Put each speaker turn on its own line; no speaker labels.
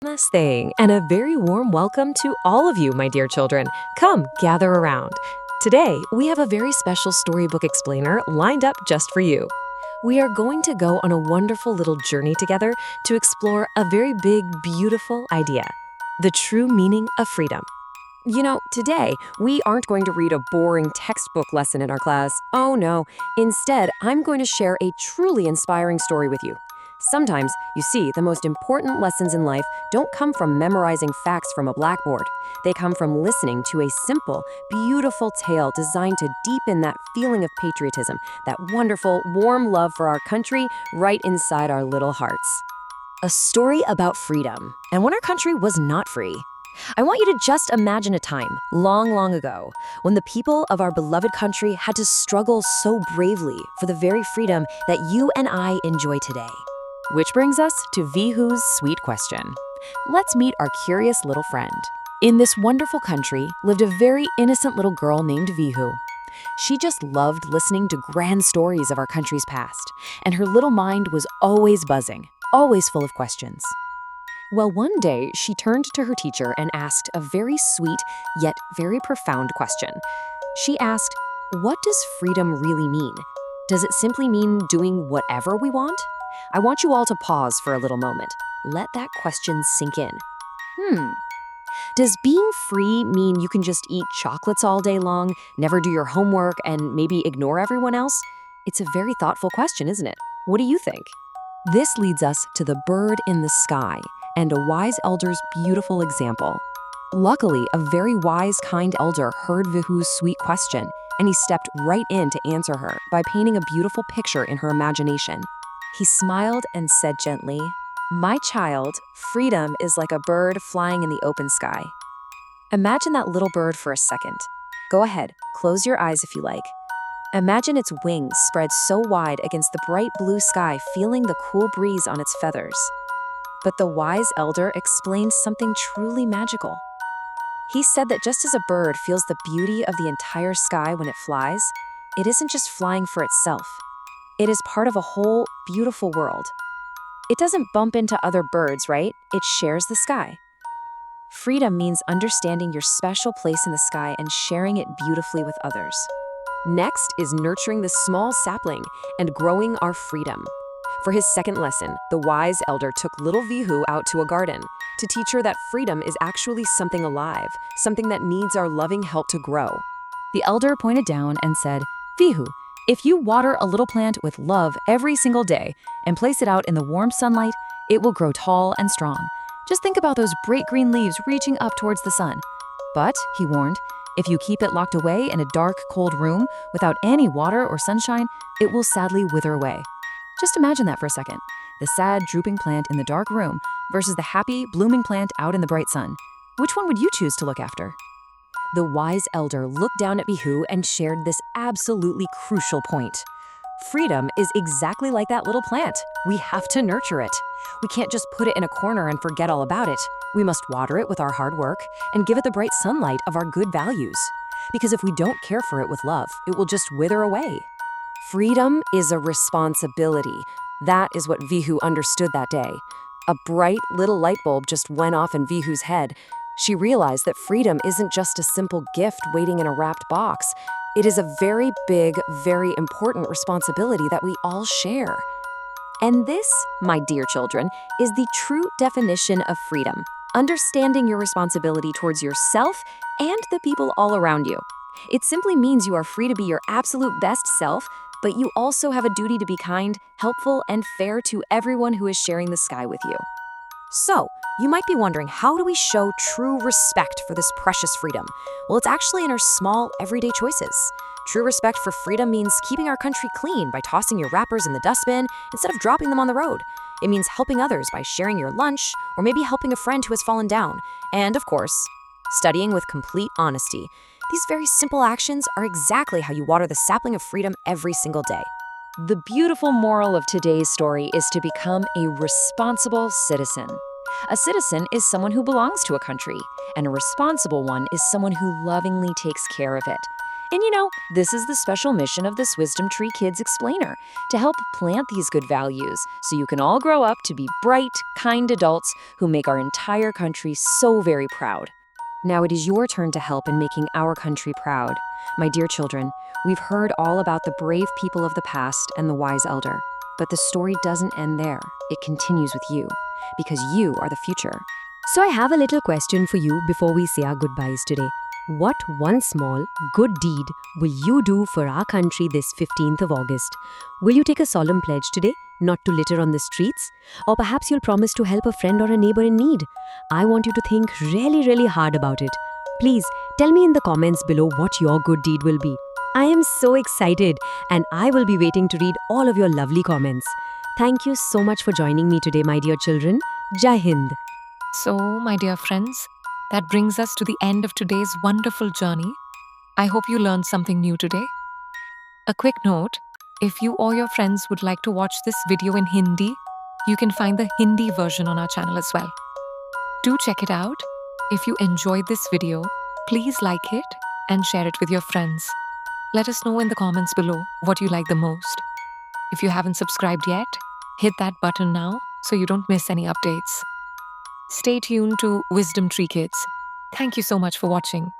Namaste, and a very warm welcome to all of you, my dear children. Come, gather around. Today, we have a very special storybook explainer lined up just for you. We are going to go on a wonderful little journey together to explore a very big, beautiful idea, the true meaning of freedom. Today, we aren't going to read a boring textbook lesson in our class. Oh no. Instead, I'm going to share a truly inspiring story with you. Sometimes, you see, the most important lessons in life don't come from memorizing facts from a blackboard. They come from listening to a simple, beautiful tale designed to deepen that feeling of patriotism, that wonderful, warm love for our country right inside our little hearts. A story about freedom, and when our country was not free. I want you to just imagine a time, long, long ago, when the people of our beloved country had to struggle so bravely for the very freedom that you and I enjoy today. Which brings us to Vihu's sweet question. Let's meet our curious little friend. In this wonderful country lived a very innocent little girl named Vihu. She just loved listening to grand stories of our country's past, and her little mind was always buzzing, always full of questions. Well, one day, she turned to her teacher and asked a very sweet, yet very profound question. She asked, "What does freedom really mean? Does it simply mean doing whatever we want?" I want you all to pause for a little moment. Let that question sink in. Does being free mean you can just eat chocolates all day long, never do your homework, and maybe ignore everyone else? It's a very thoughtful question, isn't it? What do you think? This leads us to the bird in the sky and a wise elder's beautiful example. Luckily, a very wise, kind elder heard Vihu's sweet question, and he stepped right in to answer her by painting a beautiful picture in her imagination. He smiled and said gently, "My child, freedom is like a bird flying in the open sky." Imagine that little bird for a second. Go ahead, close your eyes if you like. Imagine its wings spread so wide against the bright blue sky, feeling the cool breeze on its feathers. But the wise elder explained something truly magical. He said that just as a bird feels the beauty of the entire sky when it flies, it isn't just flying for itself. It is part of a whole, beautiful world. It doesn't bump into other birds, right? It shares the sky. Freedom means understanding your special place in the sky and sharing it beautifully with others. Next is nurturing the small sapling and growing our freedom. For his second lesson, the wise elder took little Vihu out to a garden to teach her that freedom is actually something alive, something that needs our loving help to grow. The elder pointed down and said, "Vihu, if you water a little plant with love every single day and place it out in the warm sunlight, it will grow tall and strong. Just think about those bright green leaves reaching up towards the sun. But," he warned, "if you keep it locked away in a dark, cold room without any water or sunshine, it will sadly wither away." Just imagine that for a second. The sad, drooping plant in the dark room versus the happy, blooming plant out in the bright sun. Which one would you choose to look after? The wise elder looked down at Vihu and shared this absolutely crucial point. Freedom is exactly like that little plant. We have to nurture it. We can't just put it in a corner and forget all about it. We must water it with our hard work and give it the bright sunlight of our good values. Because if we don't care for it with love, it will just wither away. Freedom is a responsibility. That is what Vihu understood that day. A bright little light bulb just went off in Vihu's head. She realized that freedom isn't just a simple gift waiting in a wrapped box. It is a very big, very important responsibility that we all share. And this, my dear children, is the true definition of freedom. Understanding your responsibility towards yourself and the people all around you. It simply means you are free to be your absolute best self, but you also have a duty to be kind, helpful, and fair to everyone who is sharing the sky with you. So, you might be wondering, how do we show true respect for this precious freedom? Well, it's actually in our small, everyday choices. True respect for freedom means keeping our country clean by tossing your wrappers in the dustbin instead of dropping them on the road. It means helping others by sharing your lunch, or maybe helping a friend who has fallen down. And, of course, studying with complete honesty. These very simple actions are exactly how you water the sapling of freedom every single day. The beautiful moral of today's story is to become a responsible citizen. A citizen is someone who belongs to a country, and a responsible one is someone who lovingly takes care of it.
This is the special mission of this Wisdom Tree Kids Explainer, to help plant these good values so you can all grow up to be bright, kind adults who make our entire country so very proud.
Now it is your turn to help in making our country proud. My dear children, we've heard all about the brave people of the past and the wise elder. But the story doesn't end there. It continues with you, because you are the future. So I have a little question for you before we say our goodbyes today. What one small, good deed will you do for our country this 15th of August? Will you take a solemn pledge today not to litter on the streets? Or perhaps you'll promise to help a friend or a neighbor in need? I want you to think really, really hard about it. Please tell me in the comments below what your good deed will be. I am so excited, and I will be waiting to read all of your lovely comments. Thank you so much for joining me today, my dear children. Jai Hind.
So, my dear friends, that brings us to the end of today's wonderful journey. I hope you learned something new today. A quick note, if you or your friends would like to watch this video in Hindi, you can find the Hindi version on our channel as well. Do check it out. If you enjoyed this video, please like it and share it with your friends. Let us know in the comments below what you like the most. If you haven't subscribed yet, hit that button now so you don't miss any updates. Stay tuned to Wisdom Tree Kids. Thank you so much for watching.